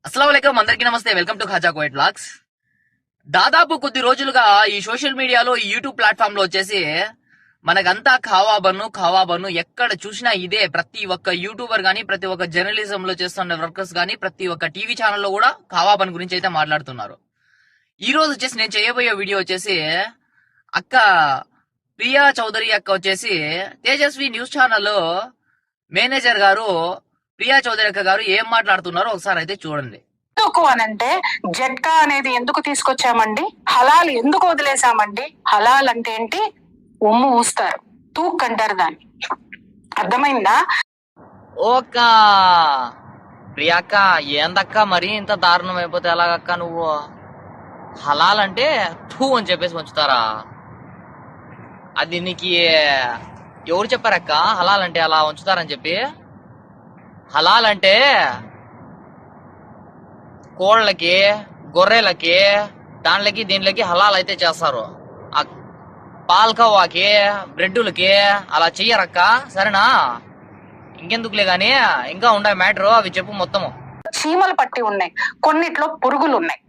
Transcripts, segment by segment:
అస్సలాముఅలైకుం అందరికీ నమస్తే. Welcome to Khaja Koyat vlogs. దాదాపు కొద్ది రోజులుగా ఈ సోషల్ మీడియాలో ఈ యూట్యూబ్ ప్లాట్ఫామ్ లో వచ్చేసి మనకంతా ఖావా బన్ను ఎక్కడ చూసినా ఇదే. ప్రతి ఒక్క యూట్యూబర్ గానీ, ప్రతి ఒక్క జర్నలిజం లో చేస్తున్న వర్కర్స్ గానీ, ప్రతి ఒక్క టీవీ ఛానల్లో కూడా ఖావా బన్ గురించి అయితే మాట్లాడుతున్నారు. ఈ రోజు వచ్చేసి నేను చేయబోయే వీడియో వచ్చేసి అక్క ప్రియా చౌదరి అక్క వచ్చేసి తేజస్వి న్యూస్ ఛానల్లో మేనేజర్ గారు ప్రియా చౌదరి అక్క గారు ఏం మాట్లాడుతున్నారో ఒకసారి అయితే చూడండి. ఎందుకు అనంటే జట్కా అనేది ఎందుకు తీసుకొచ్చామండి, హలాల్ ఎందుకు వదిలేసామండి? హలాల్ అంటే ఏంటి? ఉమ్ము ఊస్తారు, తూక్ అంటారు దాన్ని. అర్థమైందా? ఓక ప్రియాక్క, ఏందక్క మరి ఇంత దారుణం అయిపోతే ఎలాగక్క? నువ్వు హలాల్ అంటే టూ అని చెప్పేసి ఉంచుతారా? అది నీకు ఎవరు చెప్పారక్క హలాల్ అంటే అలా ఉంచుతారని చెప్పి? హలాల్ అంటే కోళ్ళకి, గొర్రెలకి, దాంట్లకి దీంట్లకి హలాల్ అయితే చేస్తారు. ఆ పాల్కవ్వాకి, బ్రెడ్డులకి అలా చెయ్యరక్క, సరేనా? ఇంకెందుకులే గాని, ఇంకా ఉన్నాయి మ్యాటర్, అవి చెప్పు మొత్తము. చీమలు పట్టి ఉన్నాయి, కొన్నిట్లో పురుగులు ఉన్నాయి.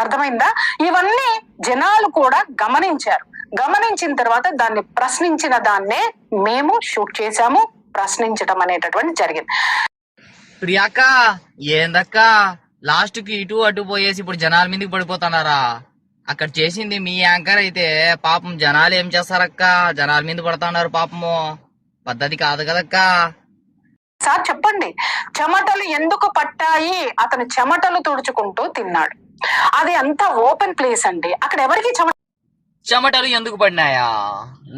అర్థమైందా? ఇవన్నీ జనాలు కూడా గమనించారు. గమనించిన తర్వాత దాన్ని ప్రశ్నించిన దాన్నే మేము షూట్ చేశాము. ప్రశ్నించడం అనేటటువంటి జరిగింది. ప్రియాక్క, ఏందక్క లాస్ట్ కి ఇటు అటు పోయేసి ఇప్పుడు జనాల మీదకి పడిపోతున్నారా? అక్కడ చేసింది మీ యాంకర్ అయితే పాపం జనాలు ఏం చేస్తారక్క? జనాల మీద పడుతున్నారు పాపము. పద్ధతి కాదు కదక్క. సార్ చెప్పండి, చెమటలు ఎందుకు పట్టాయి? అతను చెమటలు తుడుచుకుంటూ తిన్నాడు. అది అంతా ఓపెన్ ప్లేస్ అండి, అక్కడ ఎవరికి చెమటలు ఎందుకు పడినాయా?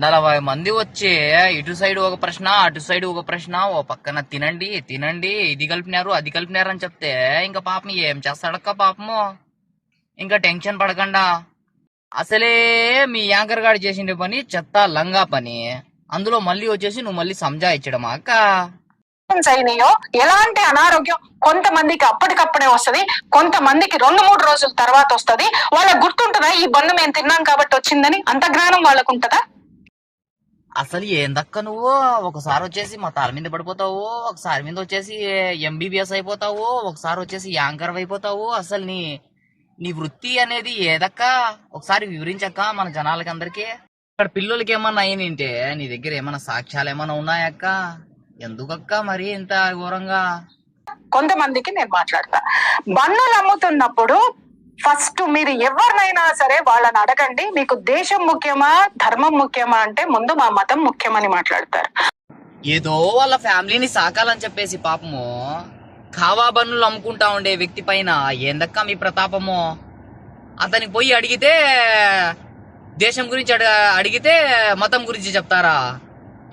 40 మంది వచ్చి ఇటు సైడ్ ఒక ప్రశ్న, అటు సైడ్ ఒక ప్రశ్న, ఓ పక్కన తినండి తినండి, ఇది కలిపినారు అది కలిపినారు అని చెప్తే ఇంకా పాపం ఏం చేస్తాడక్క పాపము? ఇంకా టెన్షన్ పడకుండా. అసలే మీ యాంకర్ గాడు చేసిన పని చెత్త లంగా పని, అందులో మళ్ళీ వచ్చేసి నువ్వు మళ్ళీ సంజాయించడమా అక్క? అయినాయో ఎలాంటి అనారోగ్యం కొంతమందికి అప్పటికప్పుడే వస్తది, కొంతమందికి 2-3 రోజుల తర్వాత వస్తది. వాళ్ళకి గుర్తుంటుందా ఈ బన్ను మేము తిన్నాం కాబట్టి వచ్చిందని? అంత జ్ఞానం వాళ్ళకు ఉంటదా? అసలు ఏందక్క నువ్వు? ఒకసారి వచ్చేసి మా తల మీద పడిపోతావు, ఒకసారి మీద వచ్చేసి ఎంబీబీఎస్ అయిపోతావు, ఒకసారి వచ్చేసి యాంకర్ అయిపోతావు. అసలు నీ వృత్తి అనేది ఏదక్క? ఒకసారి వివరించక్క మన జనాలకి అందరికి. ఇక్కడ పిల్లలకి ఏమన్నా అయిందంటే నీ దగ్గర ఏమన్నా సాక్ష్యాలు ఏమన్నా ఉన్నాయక్క? ఎందుకక్క మరి ఇంత ఘోరంగా? కొంతమందికి నేను మాట్లాడతా. బన్నులు అమ్ముతున్నప్పుడు ఫస్ట్ మీరు ఎవరినైనా సరే వాళ్ళని అడగండి, మీకు దేశం ముఖ్యమా ధర్మం ముఖ్యమా అంటే ముందు మా మతం ముఖ్యమని మాట్లాడతారు. ఏదో వాళ్ళ ఫ్యామిలీని సాకాలని చెప్పేసి పాపము ఖావా బన్నులు అమ్ముకుంటా ఉండే వ్యక్తి పైన ఏందక్క మీ ప్రతాపము? అతనికి పోయి అడిగితే దేశం గురించి అడిగితే మతం గురించి చెప్తారా?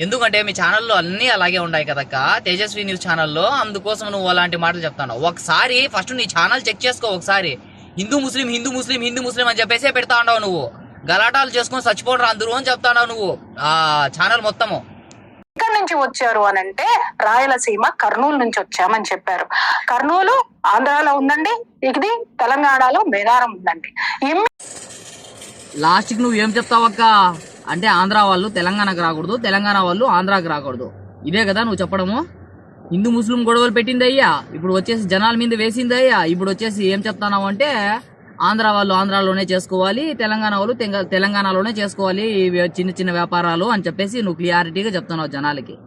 ఎందుకంటే మీ ఛానల్లో అన్ని అలాగే ఉన్నాయి కదక్క, తేజస్వి న్యూస్ ఛానల్లో. అందుకోసం నువ్వు అలాంటి మాటలు చెప్తాను. ఒకసారి ఫస్ట్ నీ ఛానల్ చెక్ చేసుకో. ఒకసారి హిందూ ముస్లిం అని చెప్పేసే పెడతా ఉండవు నువ్వు. గలాటాలు చేసుకుని చచ్చిపోవడం అందరూ అని చెప్తా ఉండవు నువ్వు ఆ ఛానల్ మొత్తము. ఇక్కడ నుంచి వచ్చారు అని అంటే రాయలసీమ కర్నూలు నుంచి వచ్చామని చెప్పారు. కర్నూలు ఆంధ్రాలో ఉందండి, ఇది తెలంగాణలో మేడారం ఉందండి. లాస్ట్ కి నువ్వు ఏం చెప్తావక్క? అంటే ఆంధ్ర వాళ్ళు తెలంగాణకు రాకూడదు, తెలంగాణ వాళ్ళు ఆంధ్రాకి రాకూడదు, ఇదే కదా నువ్వు చెప్పడము? హిందూ ముస్లిం గొడవలు పెట్టింది అయ్యా, ఇప్పుడు వచ్చేసి జనాల మీద వేసింది అయ్యా. ఇప్పుడు వచ్చేసి ఏం చెప్తున్నావు అంటే ఆంధ్ర వాళ్ళు ఆంధ్రాలోనే చేసుకోవాలి, తెలంగాణ వాళ్ళు తెలంగాణలోనే చేసుకోవాలి చిన్న చిన్న వ్యాపారాలు అని చెప్పేసి నువ్వు క్లియారిటీగా చెప్తున్నావు జనాలకి.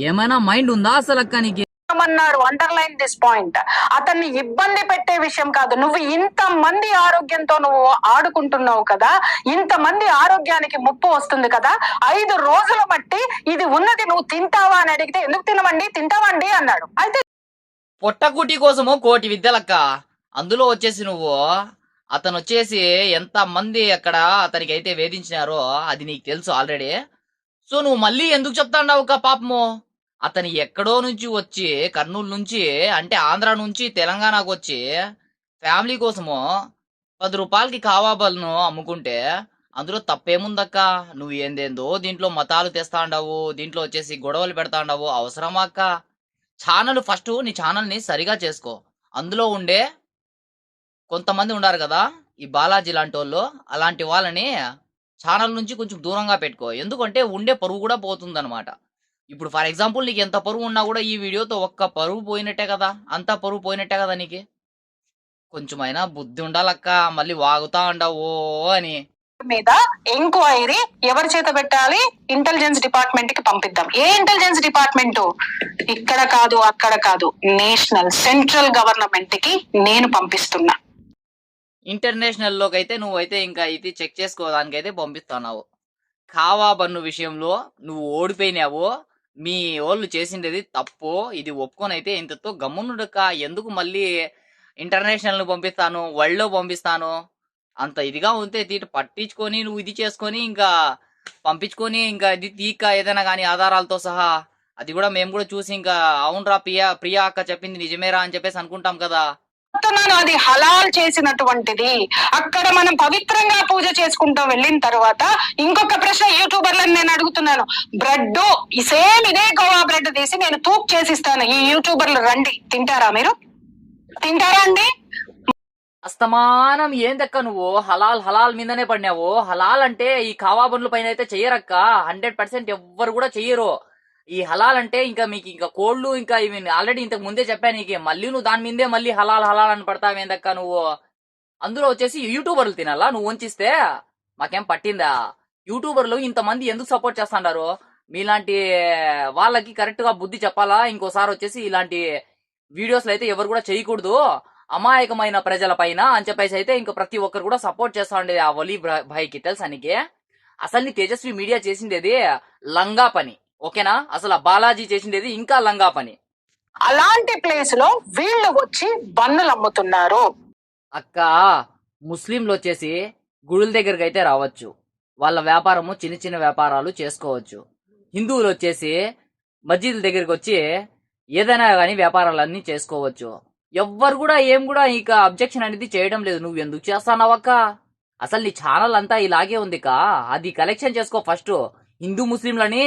ఏమైనా మైండ్ ఉందా అసలు అక్క నీకు? అన్నారు అండర్లైన్ దిస్ పాయింట్. అతన్ని ఇబ్బంది పెట్టే విషయం కాదు. నువ్వు ఇంతమంది ఆరోగ్యంతో నువ్వు ఆడుకుంటున్నావు కదా, ఇంతమంది ఆరోగ్యానికి ముప్పు వస్తుంది కదా. 5 రోజుల బట్టి ఇది ఉన్నది నువ్వు తింటావా అని అడిగితే ఎందుకు తింటావండి అన్నాడు. అయితే పొట్టకుటి కోసము కోటి విద్యలక్క. అందులో వచ్చేసి నువ్వు అతను వచ్చేసి ఎంత మంది అక్కడ అతనికి అయితే వేధించినారో అది నీకు తెలుసు ఆల్రెడీ. సో నువ్వు మళ్ళీ ఎందుకు చెప్తాండావు అక్క పాపము? అతను ఎక్కడో నుంచి వచ్చి కర్నూలు నుంచి అంటే ఆంధ్ర నుంచి తెలంగాణకు వచ్చి ఫ్యామిలీ కోసము 10 రూపాయలకి కావాబల్ను అమ్ముకుంటే అందులో తప్పేముందక్క? నువ్వు ఏందేందో దీంట్లో మతాలు తెస్తాండావు, దీంట్లో వచ్చేసి గొడవలు పెడతాండావు. అవసరమా అక్క? ఛానల్ ఫస్ట్ నీ ఛానల్ని సరిగా చేసుకో. అందులో ఉండే కొంతమంది ఉన్నారు కదా ఈ బాలాజీ లాంటి వాళ్ళు, అలాంటి వాళ్ళని ఛానల్ నుంచి కొంచెం దూరంగా పెట్టుకో. ఎందుకంటే ఉండే పరువు కూడా పోతుందన్నమాట. ఇప్పుడు ఫర్ ఎగ్జాంపుల్ నీకు ఎంత పరువు ఉన్నా కూడా ఈ వీడియోతో ఒక్క పరువు పోయినట్టే కదా, అంతా పరువు పోయినట్టే కదా నీకు. కొంచెమైనా బుద్ధి ఉండాలక్క, మళ్ళీ వాగుతా ఉండవు అని. మీద ఎంక్వైరీ ఎవరి చేత పెట్టాలి? ఇంటెలిజెన్స్ డిపార్ట్మెంట్ కి పంపిద్దాం. ఏ ఇంటెలిజెన్స్ డిపార్ట్మెంట్? ఇక్కడ కాదు, అక్కడ కాదు, నేషనల్ సెంట్రల్ గవర్నమెంట్ కి నేను పంపిస్తున్నా. ఇంటర్నేషనల్ లోకి అయితే నువ్వైతే ఇంకా ఇది చెక్ చేసుకోవడానికి అయితే పంపిస్తున్నావు. కావా బన్ను విషయంలో నువ్వు ఓడిపోయినావు. మీ వాళ్ళు చేసిండేది తప్పు, ఇది ఒప్పుకొని అయితే ఇంతతో గమ్మునుడక. ఎందుకు మళ్ళీ ఇంటర్నేషనల్ ను పంపిస్తాను, వరల్డ్ లో పంపిస్తాను అంత ఇదిగా ఉంటే తీట పట్టించుకొని నువ్వు ఇది చేసుకొని ఇంకా పంపించుకొని ఇంకా ఇది తీక ఏదైనా కానీ ఆధారాలతో సహా అది కూడా మేము కూడా చూసి ఇంకా అవునరా ప్రియా అక్క చెప్పింది నిజమేరా అని చెప్పేసి అనుకుంటాం కదా. అది హలాల్ చేసినటువంటిది. అక్కడ మనం పవిత్రంగా పూజ చేసుకుంటాం. వెళ్ళిన తర్వాత ఇంకొక ప్రశ్న యూట్యూబర్లను నేను అడుగుతున్నాను. బ్రెడ్ సేమ్ ఇదే గోవా బ్రెడ్ తీసి నేను తూక్ చేసిస్తాను, ఈ యూట్యూబర్లు రండి, తింటారా? మీరు తింటారా అండి? అస్తమానం ఏందక్క నువ్వు హలాల్ మీదనే పడినావు. హలాల్ అంటే ఈ కావా బండ్ల పైన అయితే చెయ్యరక్క, 100% ఎవ్వరు కూడా చెయ్యరు. ఈ హలాల్ అంటే ఇంకా మీకు ఇంకా కోళ్ళు ఇంకా ఇవి ఆల్రెడీ ఇంతకు ముందే చెప్పాను నీకు, మళ్ళీ నువ్వు దాని మీదే మళ్ళీ హలాల్ అని పడతావేందక్క నువ్వు. అందులో వచ్చేసి యూట్యూబర్లు తినాలా నువ్వు వంచిస్తే? మాకేం పట్టిందా? యూట్యూబర్లు ఇంతమంది ఎందుకు సపోర్ట్ చేస్తాండారు? మీలాంటి వాళ్ళకి కరెక్ట్ గా బుద్ధి చెప్పాలా. ఇంకోసారి వచ్చేసి ఇలాంటి వీడియోస్ అయితే ఎవరు కూడా చేయకూడదు అమాయకమైన ప్రజల పైన అని చెప్పేసి అయితే ఇంకా ప్రతి ఒక్కరు కూడా సపోర్ట్ చేస్తా ఉండేది ఆ వలీ భాయ్కి. తెలుసానికి అసలు నీ తేజస్వి మీడియా చేసిండేది లంగా పని, ఓకేనా? అసలు బాలాజీ చేసిండేది ఇంకా లంగా పని. అలాంటి ప్లేస్ లో వీళ్ళు వచ్చి బన్నులు అమ్ముతున్నారు. అక్క, ముస్లింలు వచ్చేసి గుడుల దగ్గరికి అయితే రావచ్చు, వాళ్ళ వ్యాపారము చిన్న చిన్న వ్యాపారాలు చేసుకోవచ్చు. హిందువులు వచ్చేసి మస్జిద్ల దగ్గరికి వచ్చి ఏదైనా కానీ వ్యాపారాలన్నీ చేసుకోవచ్చు. ఎవ్వరు కూడా ఏం కూడా ఇక అబ్జెక్షన్ అనేది చేయడం లేదు. నువ్వు ఎందుకు చేస్తానవక్క? అసలు నీ ఛానల్ అంతా ఇలాగే ఉంది కా, అది కలెక్షన్ చేసుకో ఫస్ట్. హిందూ ముస్లింలని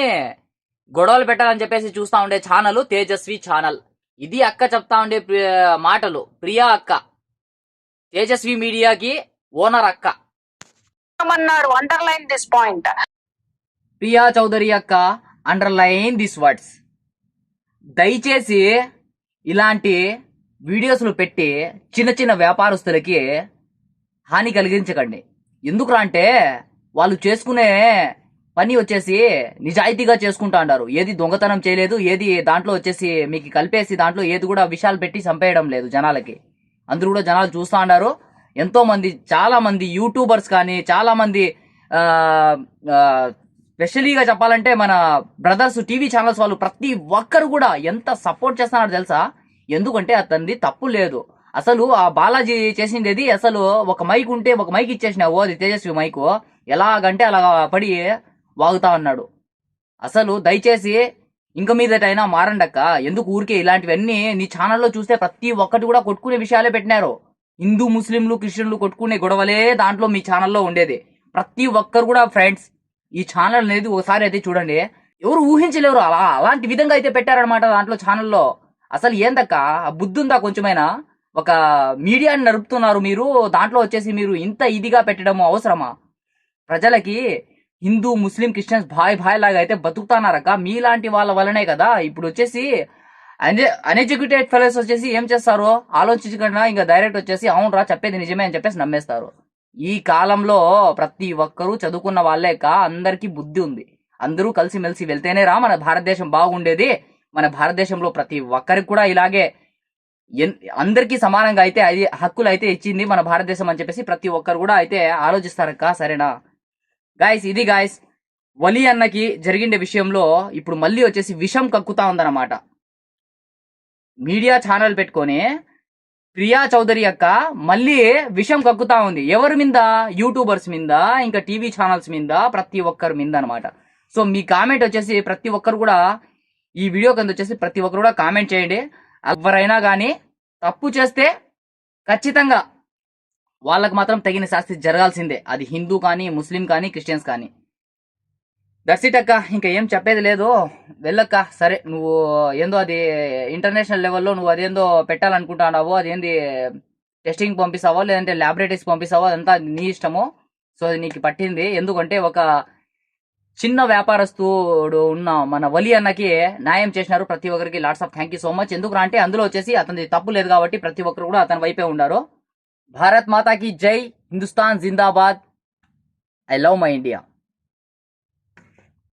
గొడవలు పెట్టాలని చెప్పేసి చూస్తా ఉండే ఛానల్ తేజస్వి ఛానల్. ఇది అక్క చెప్తా ఉండే మాటలు. ప్రియా అక్క తేజస్వి మీడియాకి ఓనర్ అక్క. Underline this point. Priya Chowdary అక్క అండర్లైన్ దిస్ వర్డ్స్. దయచేసి ఇలాంటి వీడియోస్లు పెట్టి చిన్న చిన్న వ్యాపారస్తులకి హాని కలిగించకండి. ఎందుకురా అంటే వాళ్ళు చేసుకునే పని వచ్చేసి నిజాయితీగా చేసుకుంటా అంటారు. ఏది దొంగతనం చేయలేదు, ఏది దాంట్లో వచ్చేసి మీకు కలిపేసి దాంట్లో ఏది కూడా విషయాలు పెట్టి చంపేయడం లేదు జనాలకి. అందరూ కూడా జనాలు చూస్తా ఉన్నారు. ఎంతో మంది, చాలా మంది యూట్యూబర్స్ కానీ, చాలా మంది స్పెషలీగా చెప్పాలంటే మన బ్రదర్స్ టీవీ ఛానల్స్ వాళ్ళు ప్రతి ఒక్కరు కూడా ఎంత సపోర్ట్ చేస్తున్నారు తెలుసా? ఎందుకంటే అతనిది తప్పు లేదు. అసలు ఆ బాలాజీ చేసిండేది అసలు ఒక మైక్ ఉంటే ఒక మైక్ ఇచ్చేసినావు, అది తేజస్వి మైకు, ఎలాగంటే అలా పడి వాగుతా ఉన్నాడు. అసలు దయచేసి ఇంక మీదటైనా మారండక్క. ఎందుకు ఊరికే ఇలాంటివన్నీ నీ ఛానల్లో చూస్తే ప్రతి ఒక్కటి కూడా కొట్టుకునే విషయాలే పెట్టినారు. హిందూ ముస్లింలు క్రిస్టియన్లు కొట్టుకునే గొడవలే దాంట్లో మీ ఛానల్లో ఉండేది. ప్రతి ఒక్కరు కూడా ఫ్రెండ్స్ ఈ ఛానల్ అనేది ఒకసారి అయితే చూడండి. ఎవరు ఊహించలేరు అలాంటి విధంగా అయితే పెట్టారనమాట దాంట్లో ఛానల్లో. అసలు ఏందక్క బుద్ధి ఉందా కొంచెమైనా? ఒక మీడియాని నడుపుతున్నారు మీరు, దాంట్లో వచ్చేసి మీరు ఇంత ఇదిగా పెట్టడం అవసరమా? ప్రజలకి హిందూ ముస్లిం క్రిస్టియన్స్ భాయ్ లాగా అయితే బతుకుతున్నారక్క. మీలాంటి వాళ్ళ వల్లనే కదా ఇప్పుడు వచ్చేసి అన్ఎడ్యుకేటెడ్ ఫెలోస్ వచ్చేసి ఏం చేస్తారు ఆలోచించకుండా ఇంకా డైరెక్ట్ వచ్చేసి అవునరా చెప్పేది నిజమే అని చెప్పేసి నమ్మేస్తారు. ఈ కాలంలో ప్రతి ఒక్కరూ చదువుకున్న వాళ్ళేక అందరికీ బుద్ధి ఉంది. అందరూ కలిసిమెలిసి వెళ్తేనే రా మన భారతదేశం బాగుండేది. మన భారతదేశంలో ప్రతి ఒక్కరికి కూడా ఇలాగే అందరికీ సమానంగా అయితే అది హక్కులు అయితే ఇచ్చింది మన భారతదేశం అని చెప్పేసి ప్రతి ఒక్కరు కూడా అయితే ఆలోచిస్తారక్క. సరేనా గాయస్? ఇది గాయస్ వలి అన్నకి జరిగిండే విషయంలో ఇప్పుడు మళ్ళీ వచ్చేసి విషం కక్కుతా ఉందన్నమాట. మీడియా ఛానల్ పెట్టుకొని ప్రియా చౌదరి అక్క మళ్ళీ విషం కక్కుతా ఉంది. ఎవరి మీద? యూట్యూబర్స్ మీద, ఇంకా టీవీ ఛానల్స్ మీద, ప్రతి ఒక్కరి మీద అనమాట. సో మీ కామెంట్ వచ్చేసి ప్రతి ఒక్కరు కూడా ఈ వీడియో కింద వచ్చేసి ప్రతి ఒక్కరు కూడా కామెంట్ చేయండి. ఎవరైనా కానీ తప్పు చేస్తే ఖచ్చితంగా వాళ్ళకు మాత్రం తగిన శాస్తి జరగాల్సిందే. అది హిందూ కానీ, ముస్లిం కానీ, క్రిస్టియన్స్ కానీ. దట్స్ ఇట్ అక్క, ఇంకా ఏం చెప్పేది లేదు. వెళ్ళక్క. సరే నువ్వు ఏందో అది ఇంటర్నేషనల్ లెవెల్లో నువ్వు అదేందో పెట్టాలనుకుంటున్నావో, అదేంది టెస్టింగ్ పంపిస్తావో లేదంటే ల్యాబొరేటరీస్ పంపిస్తావో అదంతా నీ ఇష్టము. సో అది నీకు పట్టింది. ఎందుకంటే ఒక చిన్న వ్యాపారస్తుడు ఉన్న మన వలి అన్నకి న్యాయం చేసినారు. ప్రతి ఒక్కరికి lots of thank you so much. ఎందుకు అంటే అందులో వచ్చేసి అతని తప్పు లేదు కాబట్టి ప్రతి ఒక్కరు కూడా అతని వైపే ఉన్నారు. భారత్ మాతా की జై, హిందుస్థాన్ జిందాబాద్. I love my India.